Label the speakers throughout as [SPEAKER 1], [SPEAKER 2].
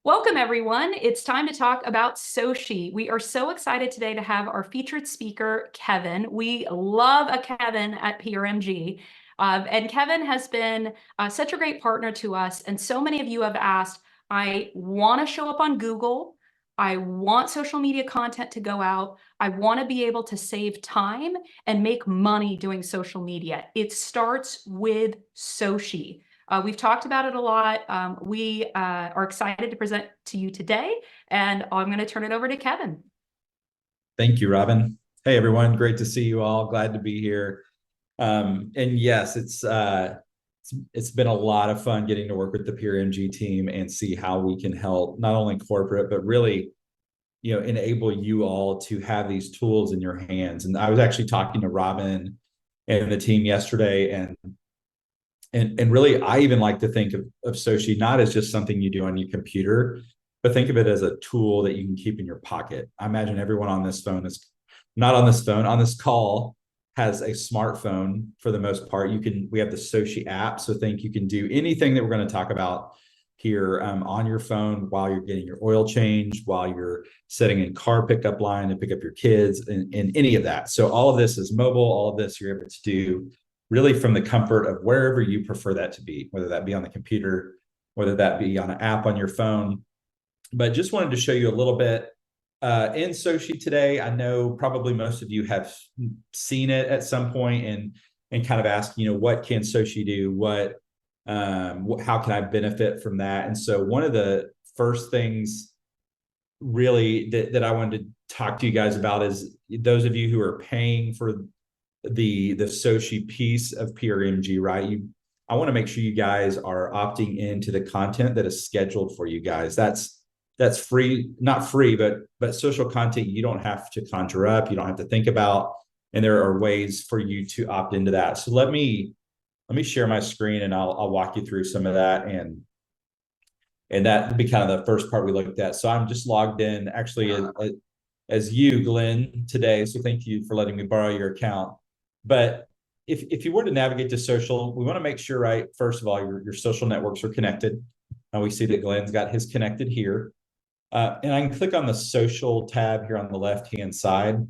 [SPEAKER 1] Welcome, everyone. It's time to talk about SOCI. We are so excited today to have our featured speaker, Kevin. We love a Kevin at PRMG. And Kevin has been such a great partner to us. And so many of you have asked, I want to show up on Google. I want social media content to go out. I want to be able to save time and make money doing social media. It starts with SOCI. We've talked about it a lot. We are excited to present to you today, and I'm going to turn it over to Kevin.
[SPEAKER 2] Thank you, Robin. Hey, everyone. Great to see you all. Glad to be here. And yes, it's been a lot of fun getting to work with the PRMG team and see how we can help not only corporate, but really, enable you all to have these tools in your hands. And I was actually talking to Robin and the team yesterday, and really, I even like to think of SOCI not as just something you do on your computer, but think of it as a tool that you can keep in your pocket. I imagine everyone on this phone is not on this phone, on this call has a smartphone for the most part. We have the SOCI app. So think you can do anything that we're going to talk about here on your phone while you're getting your oil change, while you're setting in car pickup line to pick up your kids and any of that. So all of this is mobile. All of this you're able to do really from the comfort of wherever you prefer that to be, whether that be on the computer, whether that be on an app on your phone. But just wanted to show you a little bit in SOCI today. I know probably most of you have seen it at some point and kind of asked, what can SOCI do? How can I benefit from that? And so one of the first things really that I wanted to talk to you guys about is those of you who are paying for the SOCI piece of PRMG, right? I want to make sure you guys are opting into the content that is scheduled for you guys. That's free, not free, but social content you don't have to conjure up, you don't have to think about, and there are ways for you to opt into that. So let me share my screen and I'll walk you through some of that, and that would be kind of the first part we looked at. So I'm just logged in actually as you, Glenn, today. So thank you for letting me borrow your account. But if you were to navigate to social, we want to make sure, right, first of all, your social networks are connected. And we see that Glenn's got his connected here. And I can click on the social tab here on the left-hand side.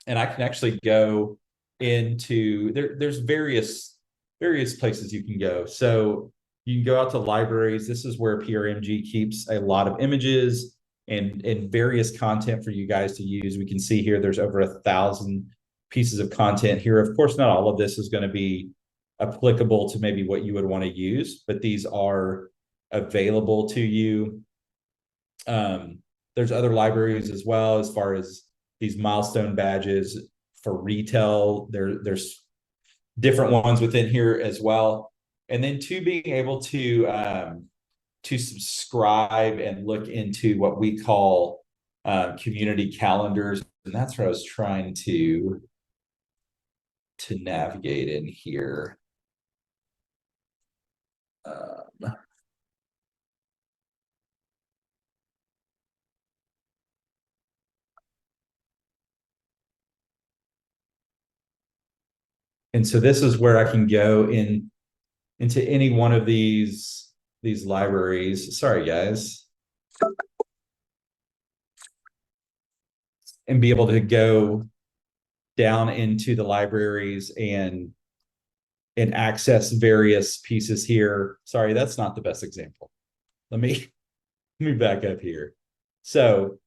[SPEAKER 2] And I can actually go into, there's various places you can go. So you can go out to libraries. This is where PRMG keeps a lot of images and various content for you guys to use. We can see here there's over 1,000 pieces of content here. Of course, not all of this is going to be applicable to maybe what you would want to use, but these are available to you. There's other libraries as well, as far as these milestone badges for retail. There's different ones within here as well. And then being able to subscribe and look into what we call community calendars. And that's what I was trying to navigate in here. And so this is where I can go into any one of these libraries. Sorry, guys. And be able to go down into the libraries and access various pieces here. Sorry, that's not the best example. Let me back up here. So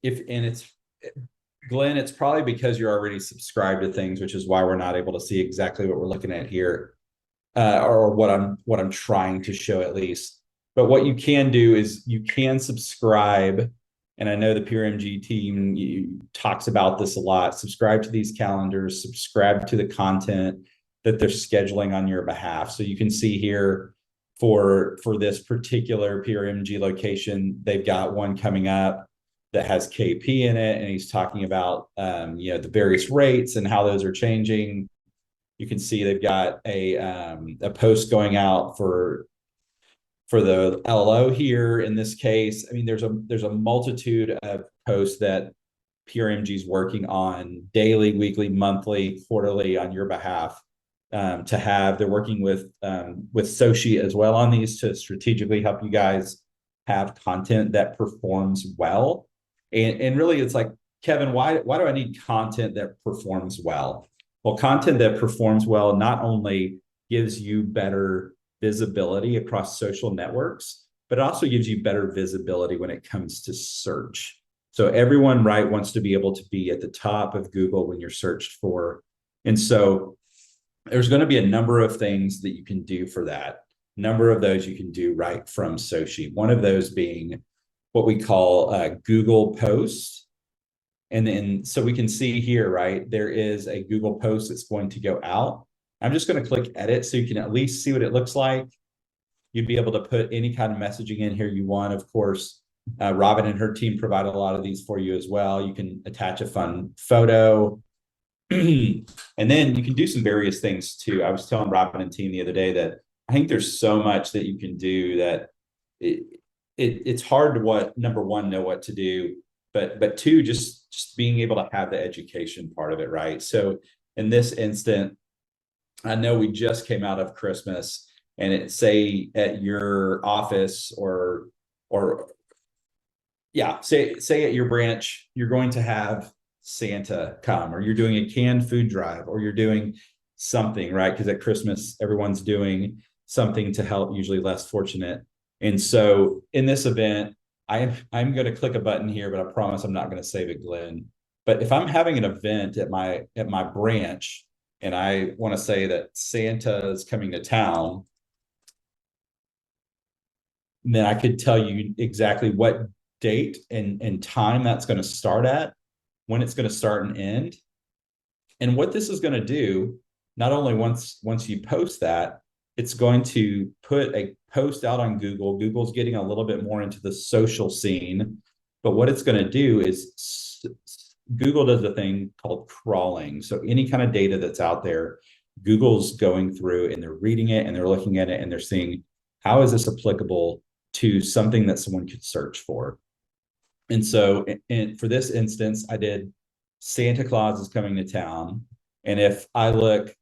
[SPEAKER 2] Glenn, it's probably because you're already subscribed to things, which is why we're not able to see exactly what we're looking at here, or what I'm trying to show at least. But what you can do is you can subscribe. And I know the PRMG team talks about this a lot. Subscribe to these calendars, subscribe to the content that they're scheduling on your behalf. So you can see here for this particular PRMG location, they've got one coming up that has KP in it. And he's talking about, the various rates and how those are changing. You can see they've got a post going out for the LO here in this case. I mean, there's a multitude of posts that PRMG is working on daily, weekly, monthly, quarterly on your behalf. They're working with SOCI as well on these to strategically help you guys have content that performs well. And really it's like, Kevin, why do I need content that performs well? Well, content that performs well not only gives you better visibility across social networks, but it also gives you better visibility when it comes to search. So everyone, right, wants to be able to be at the top of Google when you're searched for. And so there's going to be a number of things that you can do for that. Number of those you can do right from SOCI. One of those being what we call Google Posts. And then, so we can see here, right, there is a Google post that's going to go out. I'm just going to click edit so you can at least see what it looks like. You'd be able to put any kind of messaging in here you want. Of course, Robin and her team provide a lot of these for you as well. You can attach a fun photo. And then you can do some various things too. I was telling Robin and team the other day that I think there's so much that you can do that it's hard to number one, know what to do, but two, just being able to have the education part of it, right? So in this instant, I know we just came out of Christmas, and it say at your office or yeah, say at your branch, you're going to have Santa come, or you're doing a canned food drive, or you're doing something, right? Because at Christmas, everyone's doing something to help usually less fortunate. And so in this event, I'm going to click a button here, but I promise I'm not going to save it, Glenn. But if I'm having an event at my branch, and I want to say that Santa is coming to town, then I could tell you exactly what date and time that's going to start at, when it's going to start and end. And what this is going to do, not only once you post that, it's going to put a post out on Google. Google's getting a little bit more into the social scene, but what it's going to do is Google does a thing called crawling. So any kind of data that's out there, Google's going through and they're reading it and they're looking at it and they're seeing, how is this applicable to something that someone could search for? And so for this instance, I did Santa Claus is coming to town. And if I look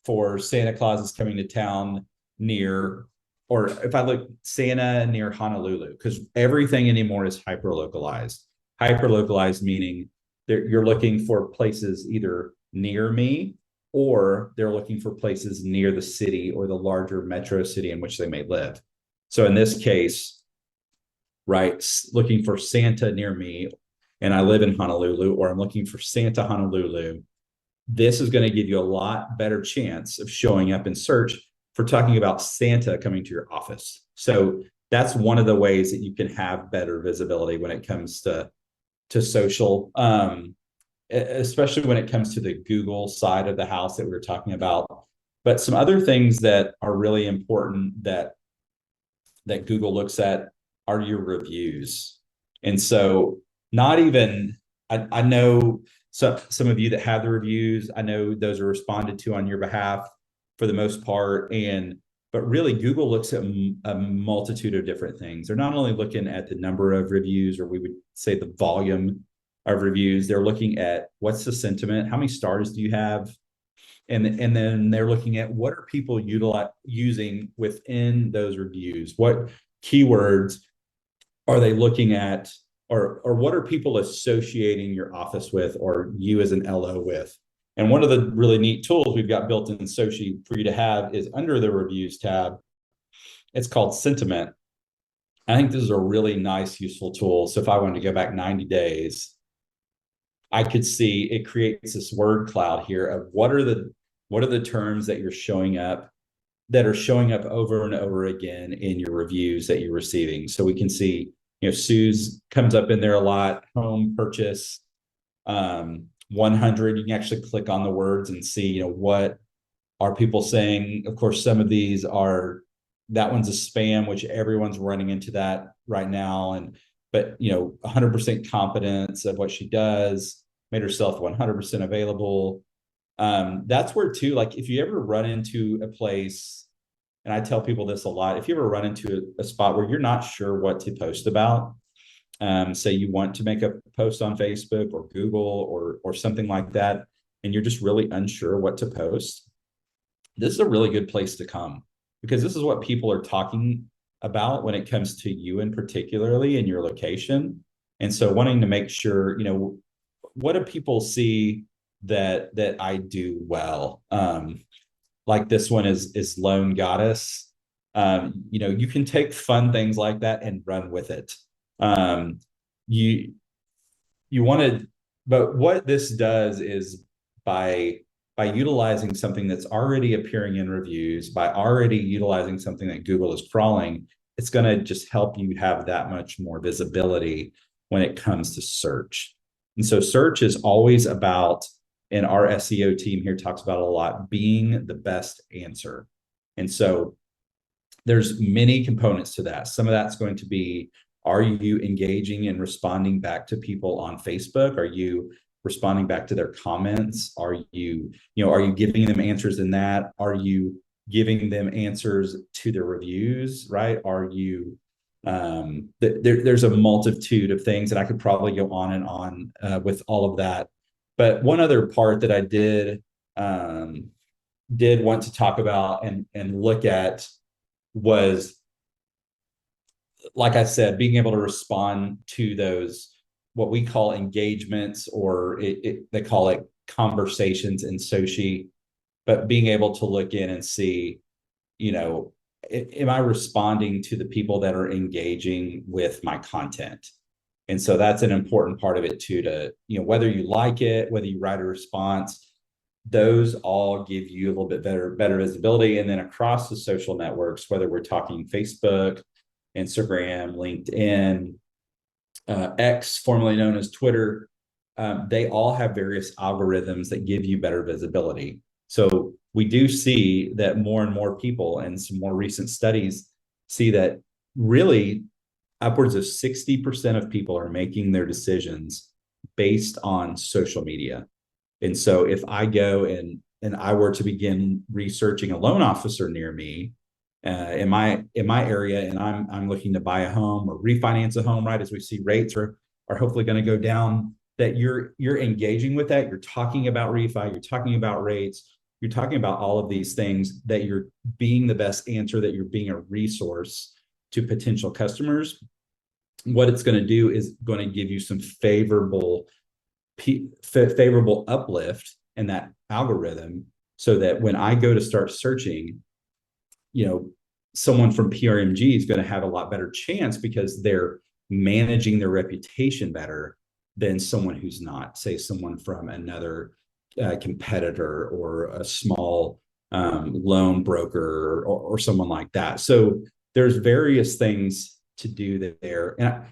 [SPEAKER 2] for Santa Claus is coming to town near, or if I look Santa near Honolulu, because everything anymore is hyper localized. Hyper localized meaning you're looking for places either near me, or they're looking for places near the city or the larger metro city in which they may live. So in this case, right, looking for Santa near me, and I live in Honolulu, or I'm looking for Santa Honolulu, this is going to give you a lot better chance of showing up in search for talking about Santa coming to your office. So that's one of the ways that you can have better visibility when it comes to social, especially when it comes to the Google side of the house that we were talking about. But some other things that are really important that Google looks at are your reviews. And so not even, I know some of you that have the reviews, I know those are responded to on your behalf for the most part. But really Google looks at a multitude of different things. They're not only looking at the number of reviews, or we would say the volume of reviews, they're looking at what's the sentiment, how many stars do you have? And then they're looking at what are people using within those reviews? What keywords are they looking at, or what are people associating your office with, or you as an LO with? And one of the really neat tools we've got built in SOCI for you to have is under the reviews tab. It's called Sentiment. I think this is a really nice, useful tool. So if I wanted to go back 90 days, I could see it creates this word cloud here of what are the terms that you're showing up, that are showing up over and over again in your reviews that you're receiving. So we can see, Sue's comes up in there a lot, home purchase, 100. You can actually click on the words and see, what are people saying. Of course, some of these that one's a spam, which everyone's running into that right now. But 100% competence of what she does, made herself 100% available. That's where too, like if you ever run into a place, and I tell people this a lot, if you ever run into a spot where you're not sure what to post about, say you want to make a post on Facebook or Google or something like that, and you're just really unsure what to post, this is a really good place to come, because this is what people are talking about when it comes to you in particularly in your location. And so wanting to make sure, what do people see that I do well? Like this one is Lone Goddess. You can take fun things like that and run with it. Um, you you want to, but what this does is by utilizing something that's already appearing in reviews, by already utilizing something that Google is crawling, it's going to just help you have that much more visibility when it comes to search. And so search is always about, and our SEO team here talks about a lot, being the best answer. And so there's many components to that. Some of that's going to be, are you engaging and responding back to people on Facebook? Are you responding back to their comments? Are you giving them answers in that? Are you giving them answers to their reviews, right? Are you, there's a multitude of things, and I could probably go on and on with all of that. But one other part that I did want to talk about and look at was, like I said, being able to respond to those, what we call engagements, or they call it conversations in SOCI, but being able to look in and see, am I responding to the people that are engaging with my content? And so that's an important part of it too, to, whether you like it, whether you write a response, those all give you a little bit better visibility. And then across the social networks, whether we're talking Facebook, Instagram, LinkedIn, X, formerly known as Twitter, they all have various algorithms that give you better visibility. So we do see that more and more people, and some more recent studies see that really upwards of 60% of people are making their decisions based on social media. And so if I go and I were to begin researching a loan officer near me in my area, and I'm looking to buy a home or refinance a home, right, as we see rates are hopefully going to go down, that you're engaging with that, you're talking about refi, you're talking about rates, you're talking about all of these things, that you're being the best answer, that you're being a resource to potential customers. What it's going to do is going to give you some favorable uplift in that algorithm, so that when I go to start searching, someone from PRMG is going to have a lot better chance, because they're managing their reputation better than someone who's not, say, someone from another competitor or a small loan broker or someone like that. So there's various things to do there. And,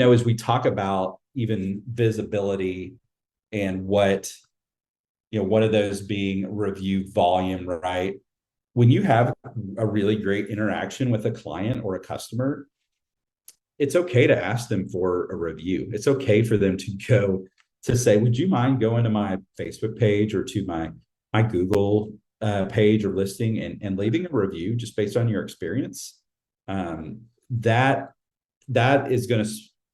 [SPEAKER 2] as we talk about even visibility and what of those being review volume, right? When you have a really great interaction with a client or a customer, it's okay to ask them for a review. It's okay for them to go to say, would you mind going to my Facebook page or to my Google page or listing and leaving a review just based on your experience? That is going to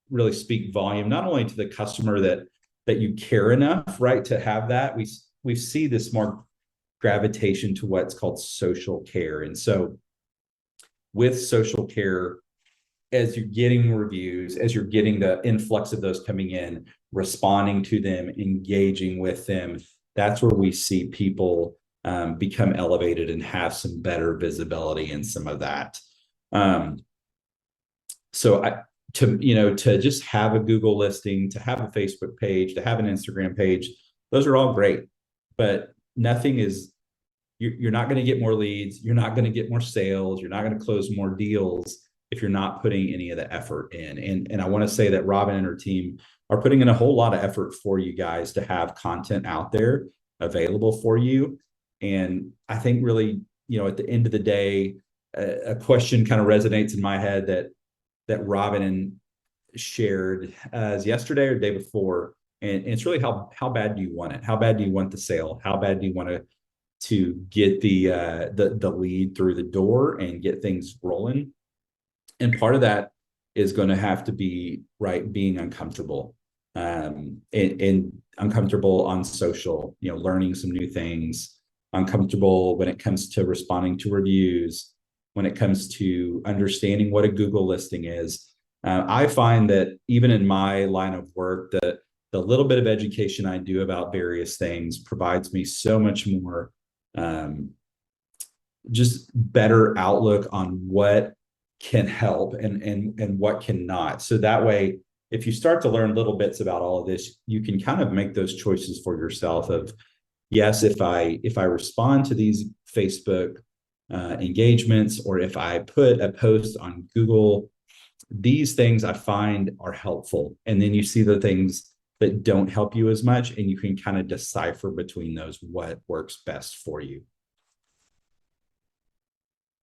[SPEAKER 2] really speak volume, not only to the customer that you care enough, right, to have that. We see this more gravitation to what's called social care. And so with social care, as you're getting reviews, as you're getting the influx of those coming in, responding to them, engaging with them, that's where we see people become elevated and have some better visibility in some of that. To just have a Google listing, to have a Facebook page, to have an Instagram page, those are all great, but nothing is, you're not going to get more leads. You're not going to get more sales. You're not going to close more deals if you're not putting any of the effort in. And I want to say that Robin and her team are putting in a whole lot of effort for you guys to have content out there available for you. And I think really, at the end of the day, a question kind of resonates in my head that Robin shared as yesterday or the day before. And it's really how bad do you want it? How bad do you want the sale? How bad do you want to get the lead through the door and get things rolling? And part of that is going to have to be, right, being uncomfortable and uncomfortable on social, learning some new things, uncomfortable when it comes to responding to reviews, when it comes to understanding what a Google listing is. I find that even in my line of work, the little bit of education I do about various things provides me so much more just better outlook on what can help and what cannot. So that way, if you start to learn little bits about all of this, you can kind of make those choices for yourself of, yes, if I respond to these Facebook engagements, or if I put a post on Google, these things I find are helpful. And then you see the things that don't help you as much, and you can kind of decipher between those what works best for you.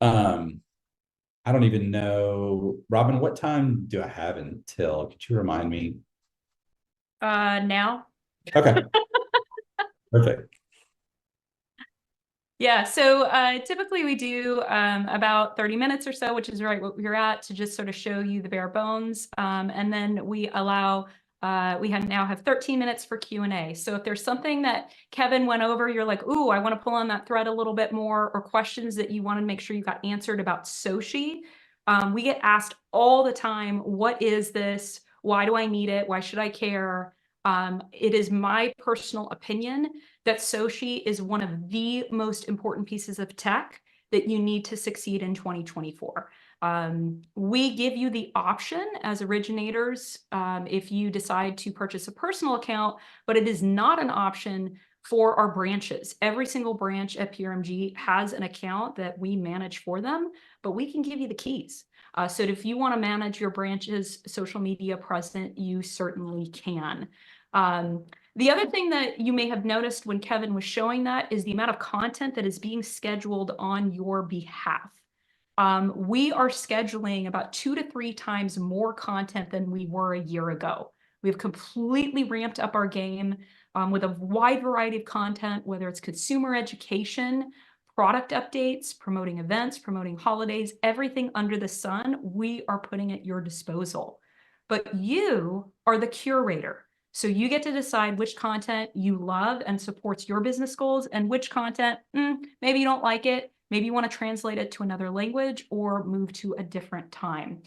[SPEAKER 2] I don't even know, Robin, what time do I have until? Could you remind me?
[SPEAKER 1] Now.
[SPEAKER 2] Okay. Perfect.
[SPEAKER 1] Yeah, so typically we do about 30 minutes or so, which is right what we're at, to just sort of show you the bare bones. And then we allow, now have 13 minutes for Q&A. So if there's something that Kevin went over, you're like, ooh, I want to pull on that thread a little bit more, or questions that you want to make sure you got answered about SOCI. We get asked all the time, what is this? Why do I need it? Why should I care? It is my personal opinion that SOCI is one of the most important pieces of tech that you need to succeed in 2024. We give you the option as originators if you decide to purchase a personal account, but it is not an option for our branches. Every single branch at PRMG has an account that we manage for them, but we can give you the keys. So if you want to manage your branch's social media presence, you certainly can. The other thing that you may have noticed when Kevin was showing that is the amount of content that is being scheduled on your behalf. We are scheduling about 2 to 3 times more content than we were a year ago. We've completely ramped up our game with a wide variety of content, whether it's consumer education, product updates, promoting events, promoting holidays, everything under the sun, we are putting at your disposal. But you are the curator. So you get to decide which content you love and supports your business goals, and which content, maybe you don't like it, maybe you want to translate it to another language or move to a different time.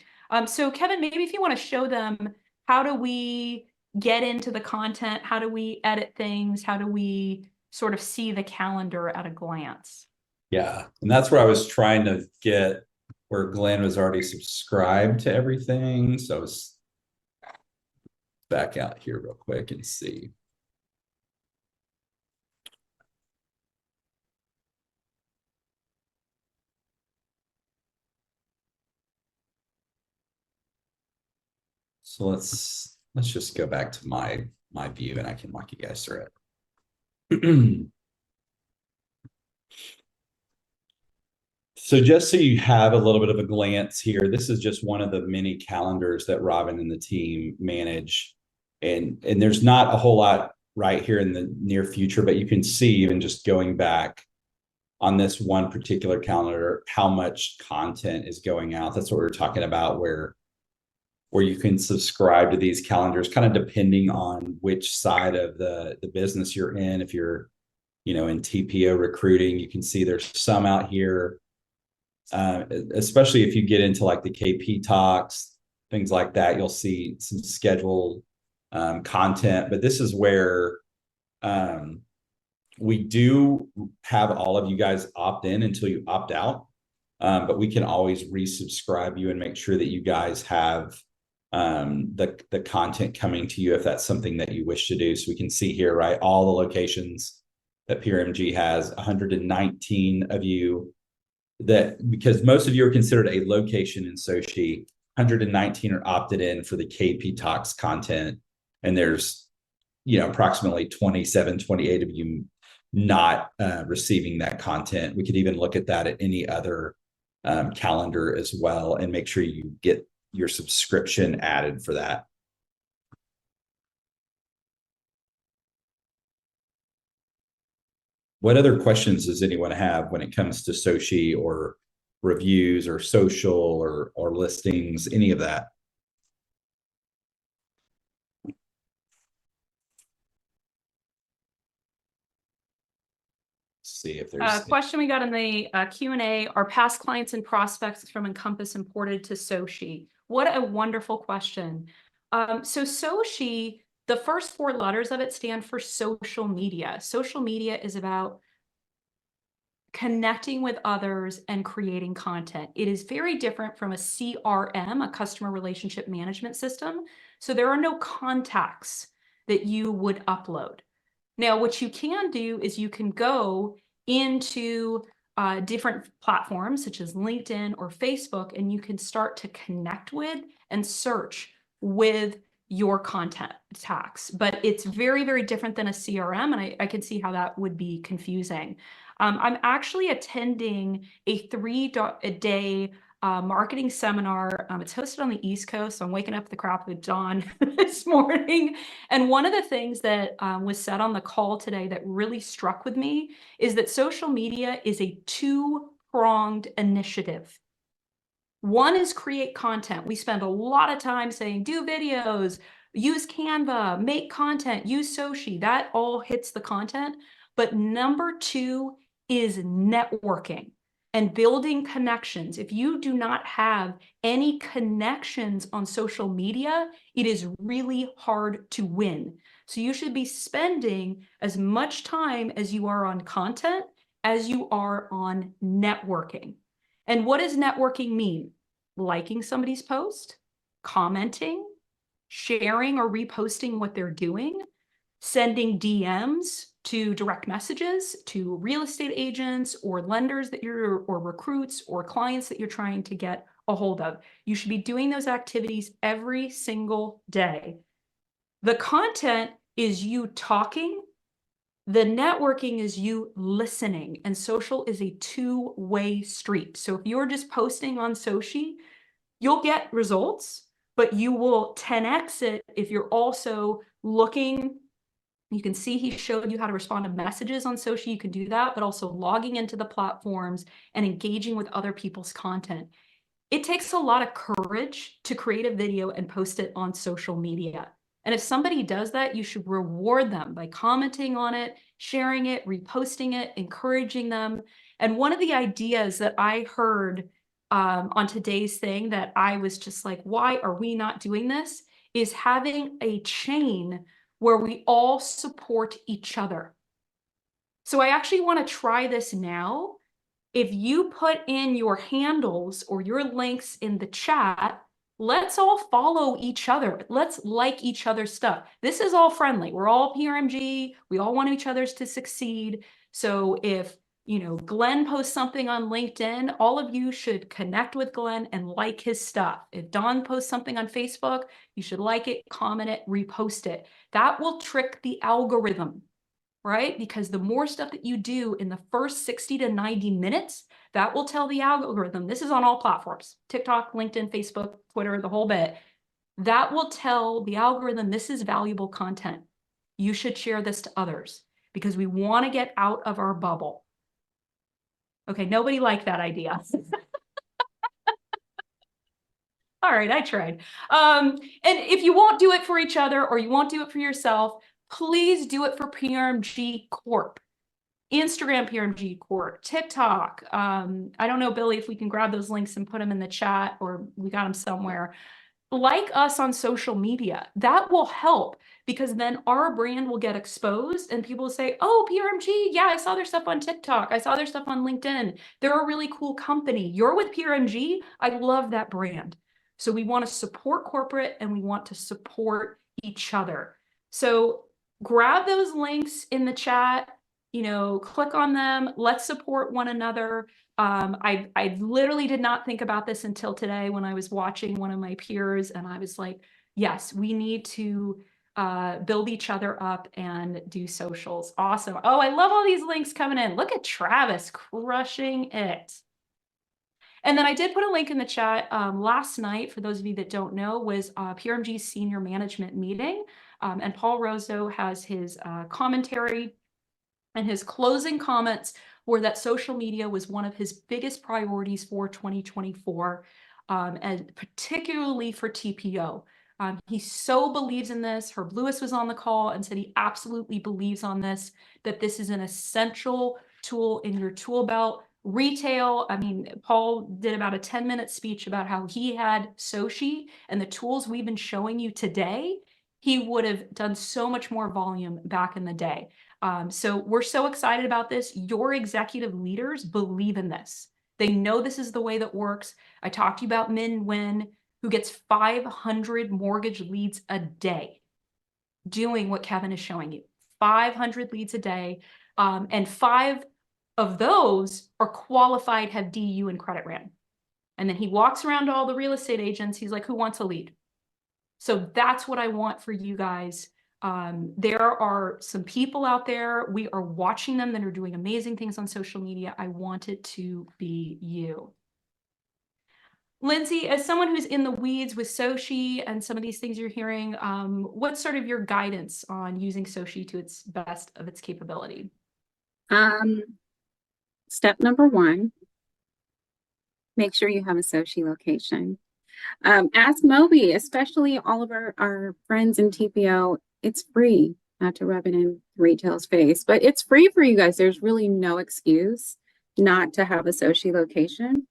[SPEAKER 1] So Kevin, maybe if you want to show them, how do we get into the content? How do we edit things? How do we sort of see the calendar at a glance?
[SPEAKER 2] Yeah. And that's where I was trying to get, where Glenn was already subscribed to everything. So I was back out here real quick and see. So let's just go back to my view, and I can walk you guys through it. So just so you have a little bit of a glance here, this is just one of the many calendars that Robin and the team manage. And there's not a whole lot right here in the near future, but you can see, even just going back on this one particular calendar, how much content is going out. That's what we're talking about, where you can subscribe to these calendars, kind of depending on which side of the business you're in. If you're, in TPO recruiting, you can see there's some out here. Especially if you get into like the KP talks, things like that, you'll see some scheduled content. But this is where we do have all of you guys opt in until you opt out. But we can always resubscribe you and make sure that you guys have the content coming to you if that's something that you wish to do. So we can see here, right, all the locations that PRMG has, 119 of you, that, because most of you are considered a location in SOCI, 119 are opted in for the KP Talks content. And there's, approximately 27, 28 of you not receiving that content. We could even look at that at any other calendar as well, and make sure you get your subscription added for that. What other questions does anyone have when it comes to SOCI or reviews or social or listings, any of that? see if there's
[SPEAKER 1] Question we got in the Q&A: are past clients and prospects from Encompass imported to SOCI? What a wonderful question. So SOCI, the first four letters of it stand for social media. Social media is about connecting with others and creating content. It is very different from a CRM, a customer relationship management system. So there are no contacts that you would upload. Now, what you can do is you can go into different platforms such as LinkedIn or Facebook, and you can start to connect with and search with your contact tags. But it's very, very different than a CRM, and I can see how that would be confusing. I'm actually attending a 3-day marketing seminar. It's hosted on the East Coast, so I'm waking up at the crack of dawn this morning. And one of the things that was said on the call today that really struck with me is that social media is a two-pronged initiative. One is create content. We spend a lot of time saying, do videos, use Canva, make content, use SOCI. That all hits the content. But number two is networking and building connections. If you do not have any connections on social media, it is really hard to win. So you should be spending as much time as you are on content as you are on networking. And what does networking mean? Liking somebody's post, commenting, sharing or reposting what they're doing, sending DMs to direct messages to real estate agents or lenders that you're, or recruits or clients that you're trying to get a hold of. You should be doing those activities every single day. The content is you talking. The networking is you listening, and social is a two-way street. So if you're just posting on SOCI, you'll get results, but you will 10x it if you're also looking. You can see he showed you how to respond to messages on SOCI. You can do that, but also logging into the platforms and engaging with other people's content. It takes a lot of courage to create a video and post it on social media. And if somebody does that, you should reward them by commenting on it, sharing it, reposting it, encouraging them. And one of the ideas that I heard on today's thing that I was just like, why are we not doing this? Is having a chain where we all support each other. So I actually want to try this now. If you put in your handles or your links in the chat, let's all follow each other. Let's like each other's stuff. This is all friendly. We're all PRMG. We all want each other's to succeed. So if Glenn posts something on LinkedIn, all of you should connect with Glenn and like his stuff. If Don posts something on Facebook, you should like it, comment it, repost it. That will trick the algorithm, right? Because the more stuff that you do in the first 60 to 90 minutes, that will tell the algorithm, this is on all platforms, TikTok, LinkedIn, Facebook, Twitter, the whole bit. That will tell the algorithm, this is valuable content. You should share this to others because we want to get out of our bubble. Okay, nobody liked that idea. All right, I tried. And if you won't do it for each other or you won't do it for yourself, please do it for PRMG Corp. Instagram PRMG Corp, TikTok. I don't know, Billy, if we can grab those links and put them in the chat, or we got them somewhere. Like us on social media. That will help because then our brand will get exposed and people will say, oh, PRMG, yeah, I saw their stuff on TikTok. I saw their stuff on LinkedIn. They're a really cool company. You're with PRMG. I love that brand. So we want to support corporate and we want to support each other. So grab those links in the chat, click on them. Let's support one another. I literally did not think about this until today when I was watching one of my peers, and I was like, yes, we need to build each other up and do socials. Awesome. Oh, I love all these links coming in. Look at Travis crushing it. And then I did put a link in the chat last night, for those of you that don't know, was PRMG's senior management meeting. And Paul Rosso has his commentary, and his closing comments were that social media was one of his biggest priorities for 2024, and particularly for TPO. He so believes in this. Herb Lewis was on the call and said he absolutely believes on this, that this is an essential tool in your tool belt. Retail, I mean, Paul did about a 10-minute speech about how he had SOCI and the tools we've been showing you today. He would have done so much more volume back in the day. So we're so excited about this. Your executive leaders believe in this. They know this is the way that works. I talked to you about Min Win, who gets 500 mortgage leads a day doing what Kevin is showing you. 500 leads a day. And 5 of those are qualified, have DU and credit ran. And then he walks around to all the real estate agents. He's like, who wants a lead? So that's what I want for you guys. There are some people out there, we are watching them that are doing amazing things on social media. I want it to be you. Lindsay, as someone who's in the weeds with SOCI and some of these things you're hearing, what's sort of your guidance on using SOCI to its best of its capability?
[SPEAKER 3] Step number 1, make sure you have a SOCI location. Ask Moby, especially all of our friends in TPO, it's free, not to rub it in retail's face, but it's free for you guys. There's really no excuse not to have a SOCI location.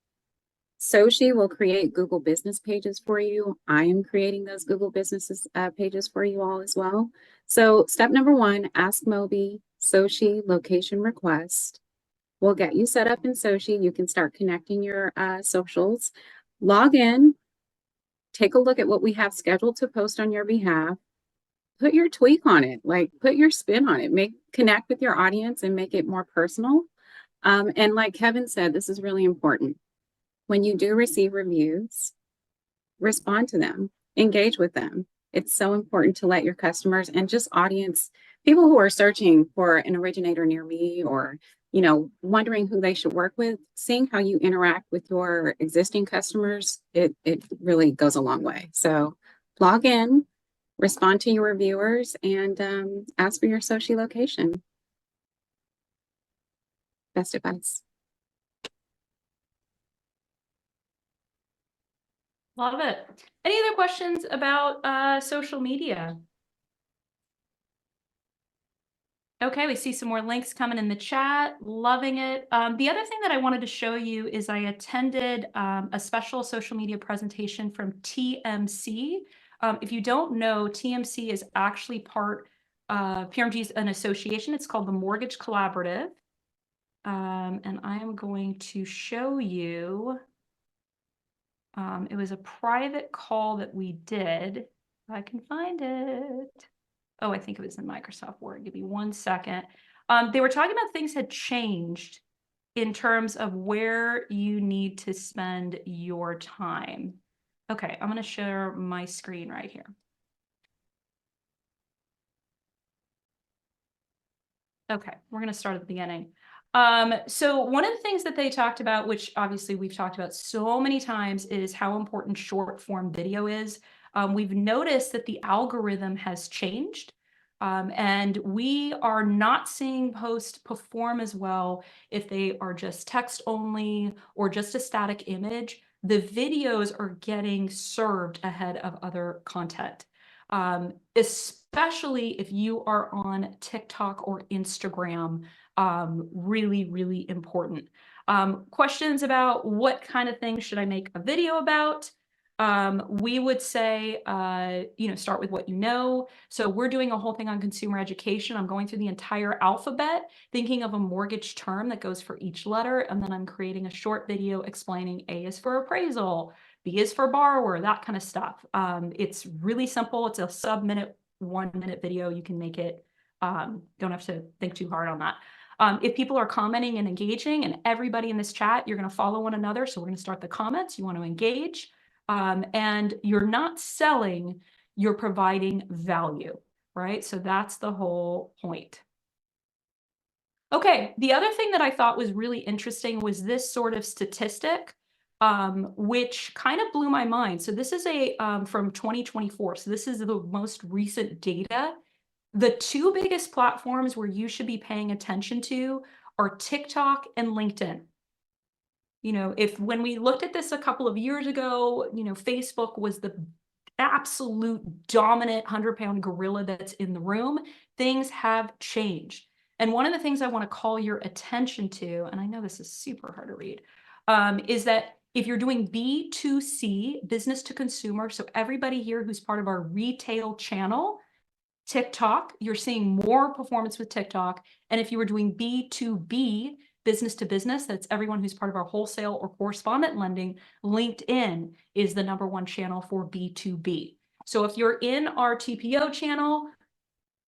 [SPEAKER 3] SOCI will create Google business pages for you. I am creating those Google business pages for you all as well. So step number 1, ask Moby, SOCI location request. We'll get you set up in SOCI. You can start connecting your socials. Log in, take a look at what we have scheduled to post on your behalf. Put your tweak on it, like put your spin on it. Connect with your audience and make it more personal. And like Kevin said, this is really important. When you do receive reviews, respond to them, engage with them. It's so important to let your customers and just audience, people who are searching for an originator near me or, you know, wondering who they should work with, seeing how you interact with your existing customers, it really goes a long way. So log in, respond to your reviewers, and ask for your SOCI location. Best advice.
[SPEAKER 1] Love it. Any other questions about social media? Okay, we see some more links coming in the chat. Loving it. The other thing that I wanted to show you is I attended a special social media presentation from TMC. If you don't know, TMC is actually part of PRMG's an association. It's called the Mortgage Collaborative. And I am going to show you. It was a private call that we did. If I can find it. Oh, I think it was in Microsoft Word. Give me 1 second. They were talking about things had changed in terms of where you need to spend your time. Okay, I'm going to share my screen right here. Okay, we're going to start at the beginning. So one of the things that they talked about, which obviously we've talked about so many times, is how important short form video is. We've noticed that the algorithm has changed, and we are not seeing posts perform as well if they are just text only or just a static image. The videos are getting served ahead of other content, especially if you are on TikTok or Instagram. Really, really important. Questions about what kind of things should I make a video about? We would say, start with what you know. So we're doing a whole thing on consumer education. I'm going through the entire alphabet, thinking of a mortgage term that goes for each letter. And then I'm creating a short video explaining A is for appraisal, B is for borrower, that kind of stuff. It's really simple. It's a sub-minute, 1-minute video. You can make it, don't have to think too hard on that. If people are commenting and engaging, and everybody in this chat, you're going to follow one another. So we're going to start the comments. You want to engage. And you're not selling, you're providing value, right? So that's the whole point. Okay, the other thing that I thought was really interesting was this sort of statistic, which kind of blew my mind. So this is from 2024. So this is the most recent data. The 2 biggest platforms where you should be paying attention to are TikTok and LinkedIn. You know, when we looked at this a couple of years ago, you know, Facebook was the absolute dominant 100-pound gorilla that's in the room. Things have changed. And one of the things I want to call your attention to, and I know this is super hard to read, is that if you're doing B2C, business to consumer, so everybody here who's part of our retail channel, TikTok, you're seeing more performance with TikTok. And if you were doing B2B, business to business, that's everyone who's part of our wholesale or correspondent lending, LinkedIn is the #1 channel for B2B. So if you're in our TPO channel,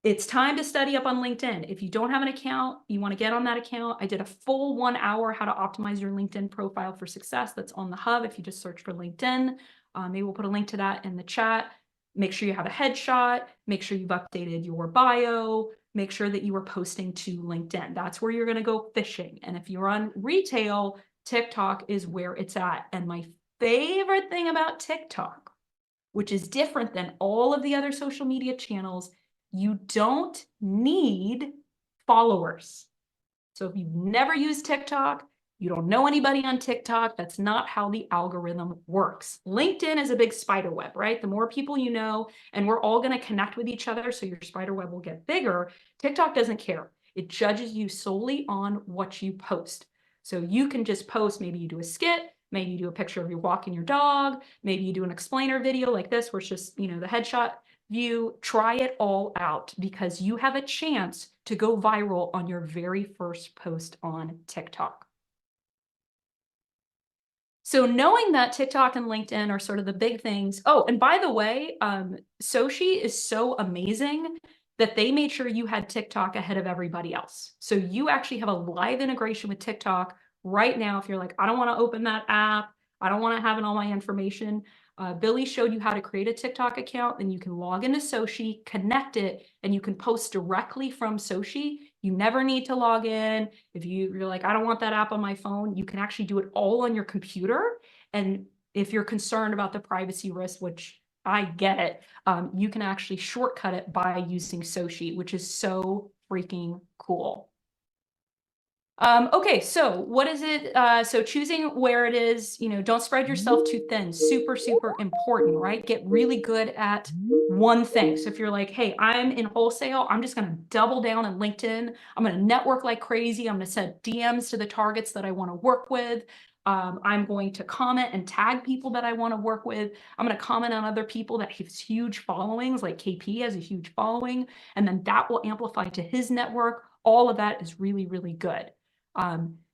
[SPEAKER 1] it's time to study up on LinkedIn. If you don't have an account, you want to get on that account. I did a full 1 hour how to optimize your LinkedIn profile for success. That's on the hub. If you just search for LinkedIn, maybe we'll put a link to that in the chat. Make sure you have a headshot. Make sure you've updated your bio. Make sure that you are posting to LinkedIn. That's where you're going to go fishing. And if you're on retail, TikTok is where it's at. And my favorite thing about TikTok, which is different than all of the other social media channels, you don't need followers. So if you've never used TikTok, you don't know anybody on TikTok, that's not how the algorithm works. LinkedIn is a big spider web, right? The more people you know, and we're all going to connect with each other, so your spider web will get bigger. TikTok doesn't care. It judges you solely on what you post. So you can just post, maybe you do a skit, maybe you do a picture of you walking your dog, maybe you do an explainer video like this, where it's just, the headshot view. Try it all out, because you have a chance to go viral on your very first post on TikTok. So knowing that TikTok and LinkedIn are sort of the big things. Oh, and by the way, SOCI is so amazing that they made sure you had TikTok ahead of everybody else. So you actually have a live integration with TikTok right now. If you're like, I don't want to open that app, I don't want to have all my information. Billy showed you how to create a TikTok account, and you can log into SOCI, connect it, and you can post directly from SOCI. You never need to log in. If you're like, I don't want that app on my phone, you can actually do it all on your computer. And if you're concerned about the privacy risk, which I get it, you can actually shortcut it by using SOCI, which is so freaking cool. Okay, so what is it? So choosing where it is, don't spread yourself too thin. Super, super important, right? Get really good at one thing. So if you're like, hey, I'm in wholesale, I'm just going to double down on LinkedIn. I'm going to network like crazy. I'm going to send DMs to the targets that I want to work with. I'm going to comment and tag people that I want to work with. I'm going to comment on other people that have huge followings, like KP has a huge following, and then that will amplify to his network. All of that is really, really good.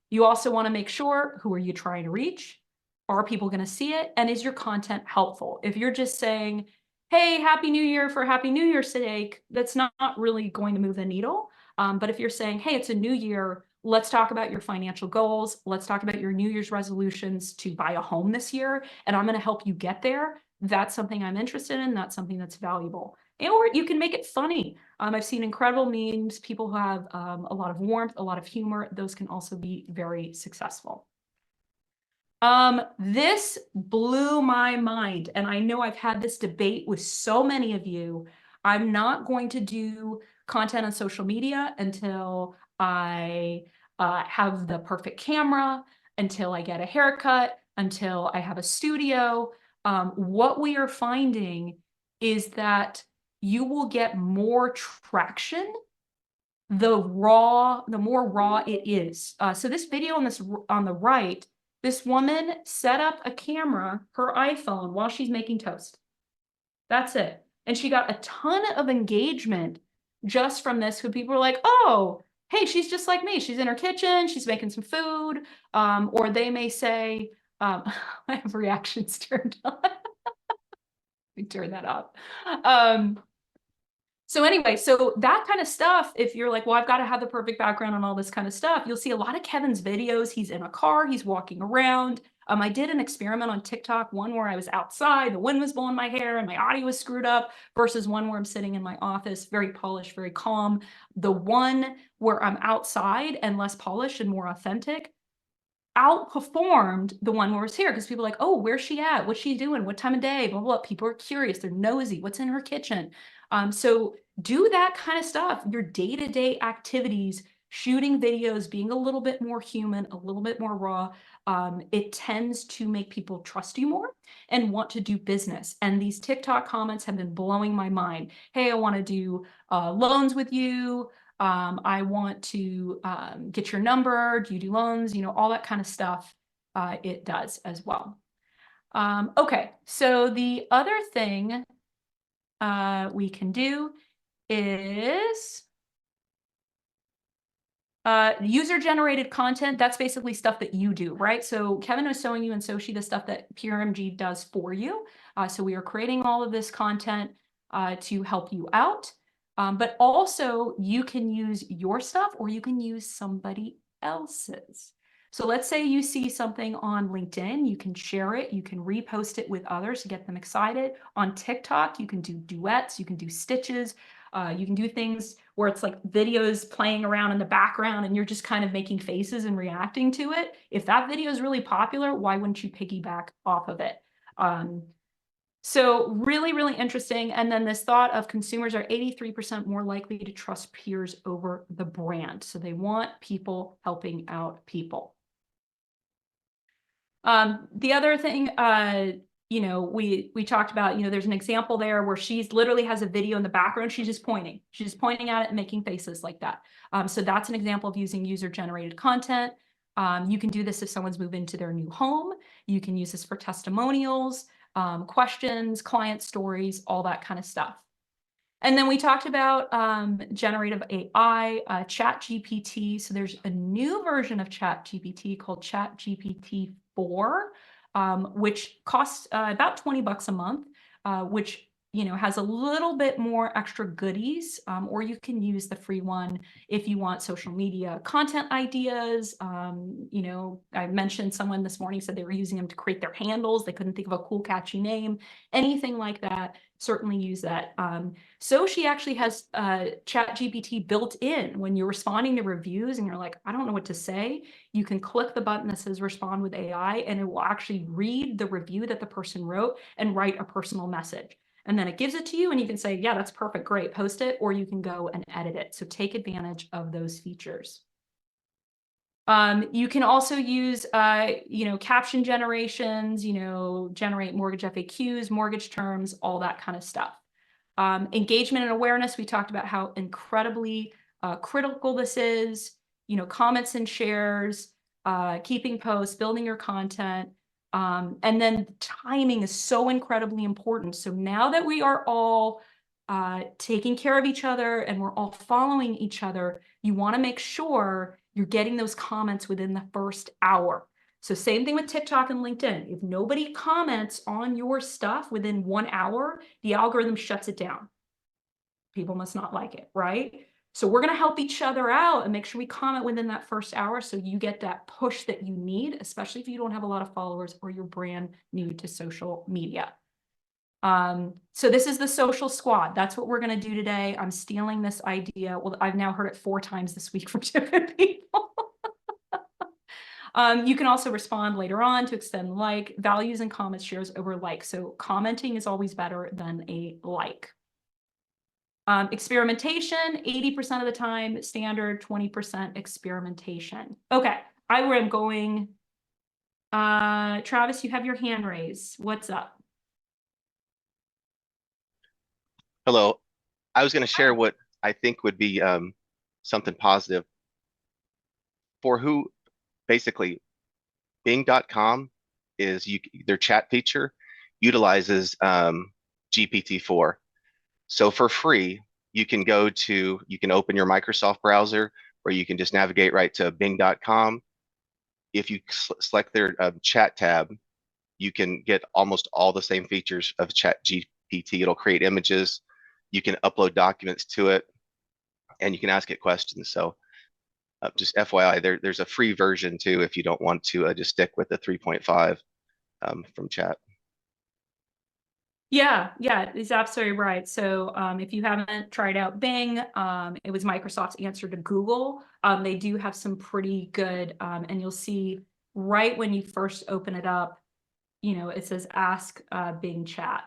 [SPEAKER 1] You also want to make sure, who are you trying to reach? Are people going to see it? And is your content helpful? If you're just saying, hey, Happy New Year for Happy New Year's sake, that's not really going to move the needle. But if you're saying, hey, it's a new year, let's talk about your financial goals. Let's talk about your New Year's resolutions to buy a home this year, and I'm going to help you get there. That's something I'm interested in. That's something that's valuable. Or you can make it funny. I've seen incredible memes, people who have a lot of warmth, a lot of humor. Those can also be very successful. This blew my mind, and I know I've had this debate with so many of you. I'm not going to do content on social media until I have the perfect camera, until I get a haircut, until I have a studio. What we are finding is that you will get more traction the more raw it is. So this video on the right, this woman set up a camera, her iPhone, while she's making toast. That's it. And she got a ton of engagement just from this, because people were like, oh, hey, she's just like me. She's in her kitchen, she's making some food. Or they may say, I have reactions turned on. Let me turn that up. So anyway, so that kind of stuff, if you're like, well, I've got to have the perfect background and all this kind of stuff, you'll see a lot of Kevin's videos. He's in a car, he's walking around. I did an experiment on TikTok, one where I was outside, the wind was blowing my hair and my audio was screwed up, versus one where I'm sitting in my office, very polished, very calm. The one where I'm outside and less polished and more authentic outperformed the one where it's here, because people are like, oh, where's she at? What's she doing? What time of day? Blah, blah, blah. People are curious. They're nosy. What's in her kitchen? So do that kind of stuff. Your day-to-day activities, shooting videos, being a little bit more human, a little bit more raw, it tends to make people trust you more and want to do business. And these TikTok comments have been blowing my mind. Hey, I want to do loans with you. I want to get your number. Do you do loans? All that kind of stuff it does as well. Okay, so the other thing we can do is user-generated content. That's basically stuff that you do, right? So Kevin was showing you in SOCI the stuff that PRMG does for you. So we are creating all of this content to help you out. But also you can use your stuff or you can use somebody else's. So let's say you see something on LinkedIn, you can share it, you can repost it with others to get them excited. On TikTok, you can do duets, you can do stitches, you can do things where it's like videos playing around in the background and you're just kind of making faces and reacting to it. If that video is really popular, why wouldn't you piggyback off of it? So really, really interesting. And then this thought of consumers are 83% more likely to trust peers over the brand. So they want people helping out people. The other thing, we talked about, there's an example there where she's literally has a video in the background. She's just pointing at it and making faces like that. So that's an example of using user-generated content. You can do this if someone's moved into their new home. You can use this for testimonials, questions, client stories, all that kind of stuff. And then we talked about generative AI, ChatGPT. So there's a new version of ChatGPT called ChatGPT 4, which costs about $20 a month, which has a little bit more extra goodies, or you can use the free one if you want social media content ideas. I mentioned someone this morning said they were using them to create their handles. They couldn't think of a cool, catchy name, anything like that. Certainly use that. SOCI actually has ChatGPT built in. When you're responding to reviews and you're like, I don't know what to say, you can click the button that says respond with AI and it will actually read the review that the person wrote and write a personal message. And then it gives it to you and you can say, yeah, that's perfect, great, post it, or you can go and edit it. So take advantage of those features. You can also use, caption generations, generate mortgage FAQs, mortgage terms, all that kind of stuff. Engagement and awareness, we talked about how incredibly critical this is, comments and shares, keeping posts, building your content. And then timing is so incredibly important. So now that we are all taking care of each other and we're all following each other, you want to make sure you're getting those comments within the first hour. So same thing with TikTok and LinkedIn. If nobody comments on your stuff within 1 hour, the algorithm shuts it down. People must not like it, right? So we're going to help each other out and make sure we comment within that first hour so you get that push that you need, especially if you don't have a lot of followers or you're brand new to social media. So this is the social squad. That's what we're going to do today. I'm stealing this idea. Well, I've now heard it 4 times this week from different people. You can also respond later on to extend like, values and comments, shares over like. So commenting is always better than a like. Experimentation, 80% of the time, standard, 20% experimentation. Okay, I am going. Travis, you have your hand raised. What's up?
[SPEAKER 4] Hello. I was going to share what I think would be something positive for who basically Bing.com is their chat feature utilizes GPT-4. So for free, you can open your Microsoft browser or you can just navigate right to Bing.com. If you select their chat tab, you can get almost all the same features of ChatGPT. It'll create images. You can upload documents to it and you can ask it questions. So just FYI, there's a free version too if you don't want to just stick with the 3.5 from chat.
[SPEAKER 1] Yeah, it's absolutely right. So if you haven't tried out Bing, it was Microsoft's answer to Google. They do have some pretty good, and you'll see right when you first open it up, it says ask Bing chat.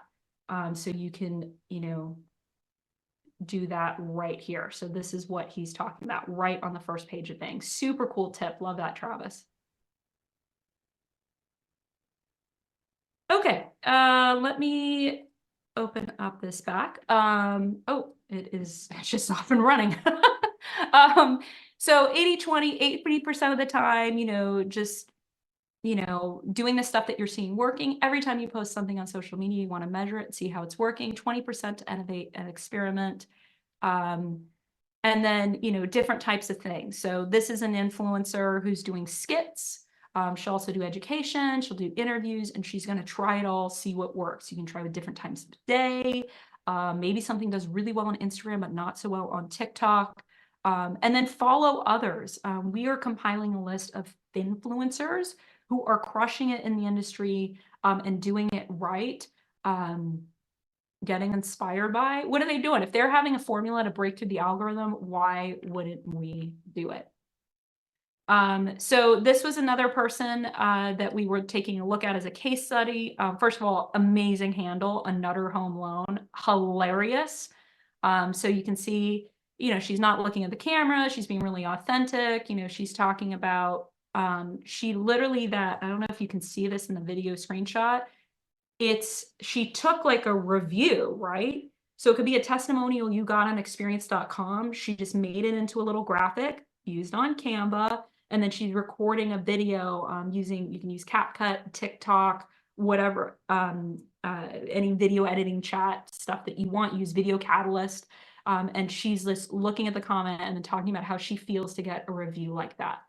[SPEAKER 1] So you can, do that right here. So this is what he's talking about right on the first page of Bing. Super cool tip. Love that, Travis. Okay, let me open up this back. Oh, it's just off and running. So 80-20, 80% of the time, just, doing the stuff that you're seeing working. Every time you post something on social media, you want to measure it and see how it's working. 20% to innovate and experiment. And then, different types of things. So this is an influencer who's doing skits. She'll also do education, she'll do interviews, and she's going to try it all, see what works. You can try with different times of the day. Maybe something does really well on Instagram, but not so well on TikTok. And then follow others. We are compiling a list of influencers who are crushing it in the industry and doing it right. Getting inspired by. What are they doing? If they're having a formula to break through the algorithm, why wouldn't we do it? So this was another person that we were taking a look at as a case study. First of all, amazing handle, a Nutter Home Loan, hilarious. So you can see, she's not looking at the camera. She's being really authentic. She's talking about, she literally I don't know if you can see this in the video screenshot. She took like a review, right? So it could be a testimonial you got on experience.com. She just made it into a little graphic used on Canva. And then she's recording a video you can use CapCut, TikTok, whatever, any video editing chat stuff that you want, use Video Catalyst. And she's just looking at the comment and then talking about how she feels to get a review like that.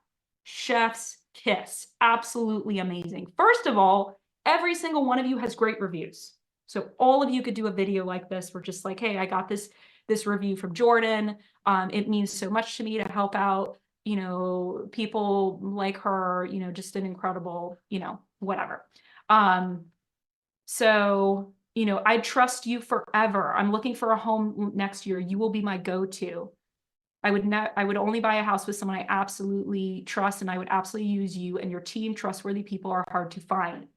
[SPEAKER 1] Chef's kiss, absolutely amazing. First of all, every single one of you has great reviews. So all of you could do a video like this. We're just like, hey, I got this review from Jordan. It means so much to me to help out, people like her, just an incredible, whatever. So, I trust you forever. I'm looking for a home next year. You will be my go-to. I would only buy a house with someone I absolutely trust, and I would absolutely use you and your team. Trustworthy people are hard to find.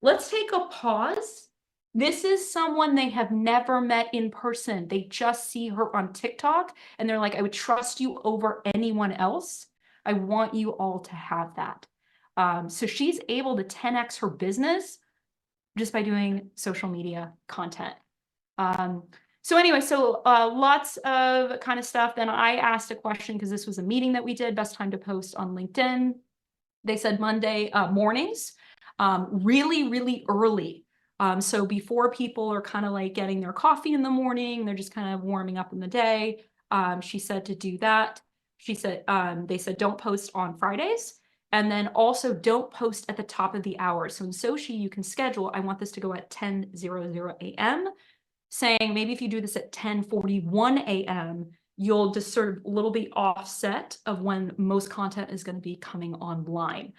[SPEAKER 1] Let's take a pause. This is someone they have never met in person. They just see her on TikTok and they're like, I would trust you over anyone else. I want you all to have that. So she's able to 10x her business just by doing social media content. So anyway, lots of kind of stuff. Then I asked a question because this was a meeting that we did, best time to post on LinkedIn. They said Monday mornings. Really, really early. So before people are kind of like getting their coffee in the morning, they're just kind of warming up in the day. She said to do that. She said, they said, don't post on Fridays. And then also don't post at the top of the hour. So in SOCI, you can schedule, I want this to go at 10:00 a.m. saying maybe if you do this at 10:41 a.m., you'll just sort of a little bit offset of when most content is going to be coming online.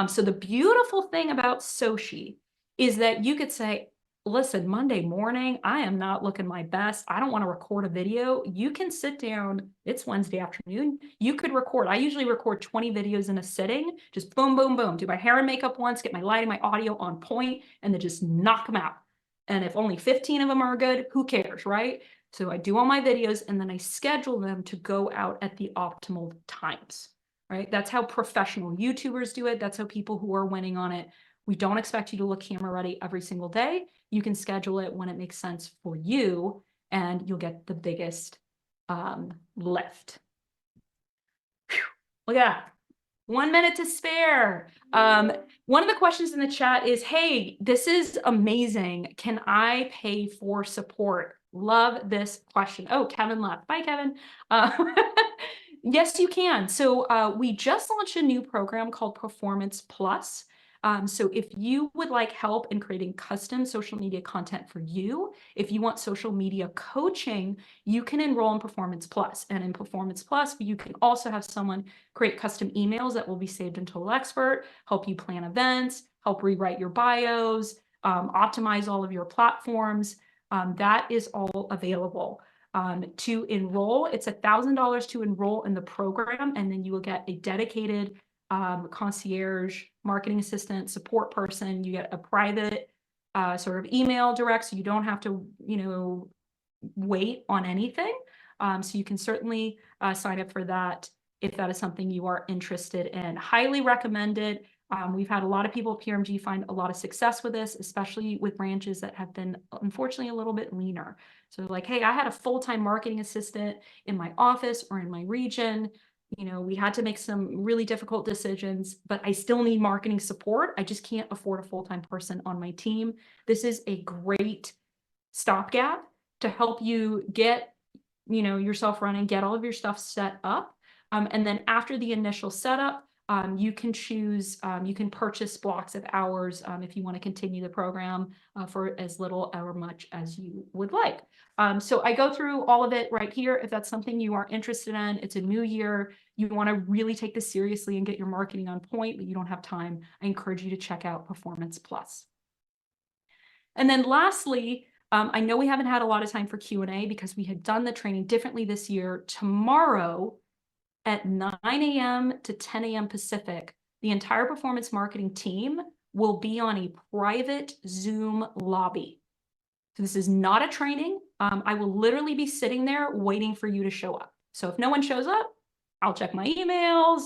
[SPEAKER 1] So the beautiful thing about SOCI is that you could say, listen, Monday morning, I am not looking my best. I don't want to record a video. You can sit down. It's Wednesday afternoon. You could record. I usually record 20 videos in a sitting. Just boom, boom, boom. Do my hair and makeup once, get my lighting, my audio on point, and then just knock them out. And if only 15 of them are good, who cares, right? So I do all my videos and then I schedule them to go out at the optimal times, right? That's how professional YouTubers do it. That's how people who are winning on it. We don't expect you to look camera ready every single day. You can schedule it when it makes sense for you and you'll get the biggest lift. Whew, look at that. 1 minute to spare. One of the questions in the chat is, hey, this is amazing. Can I pay for support? Love this question. Oh, Kevin left. Bye, Kevin. Yes, you can. So we just launched a new program called Performance Plus. So if you would like help in creating custom social media content for you, if you want social media coaching, you can enroll in Performance Plus. And in Performance Plus, you can also have someone create custom emails that will be saved into Total Expert, help you plan events, help rewrite your bios, optimize all of your platforms. That is all available. To enroll, it's $1,000 to enroll in the program, and then you will get a dedicated concierge, marketing assistant, support person. You get a private sort of email direct, so you don't have to, wait on anything. So you can certainly sign up for that if that is something you are interested in. Highly recommended. We've had a lot of people at PRMG find a lot of success with this, especially with branches that have been unfortunately a little bit leaner. So like, hey, I had a full-time marketing assistant in my office or in my region. You know, we had to make some really difficult decisions, but I still need marketing support. I just can't afford a full-time person on my team. This is a great stopgap to help you get, you know, yourself running, get all of your stuff set up. And then after the initial setup, you can choose, you can purchase blocks of hours if you want to continue the program for as little or much as you would like. So I go through all of it right here. If that's something you are interested in, it's a new year, you want to really take this seriously and get your marketing on point, but you don't have time, I encourage you to check out Performance Plus. And then lastly, I know we haven't had a lot of time for Q&A because we had done the training differently this year. Tomorrow at 9 a.m. to 10 a.m. Pacific, the entire performance marketing team will be on a private Zoom lobby. So this is not a training. I will literally be sitting there waiting for you to show up. So if no one shows up, I'll check my emails,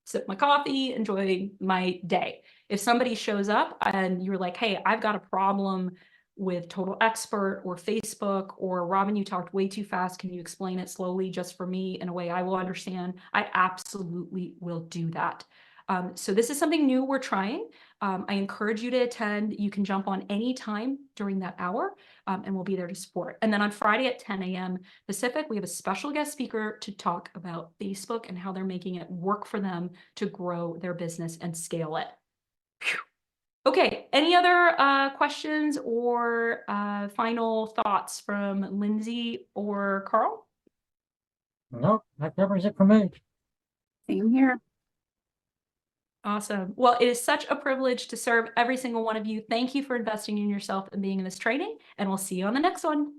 [SPEAKER 1] sip my coffee, enjoy my day. If somebody shows up and you're like, hey, I've got a problem with Total Expert or Facebook, or Robin, you talked way too fast, can you explain it slowly just for me in a way I will understand? I absolutely will do that. So this is something new we're trying. I encourage you to attend. You can jump on any time during that hour, and we'll be there to support. And then on Friday at 10 a.m. Pacific, we have a special guest speaker to talk about Facebook and how they're making it work for them to grow their business and scale it. Whew. Okay, any other questions or final thoughts from Lindsay or Carl?
[SPEAKER 5] Nope, that covers it for me.
[SPEAKER 3] Same here.
[SPEAKER 1] Awesome. Well, it is such a privilege to serve every single one of you. Thank you for investing in yourself and being in this training, and we'll see you on the next one.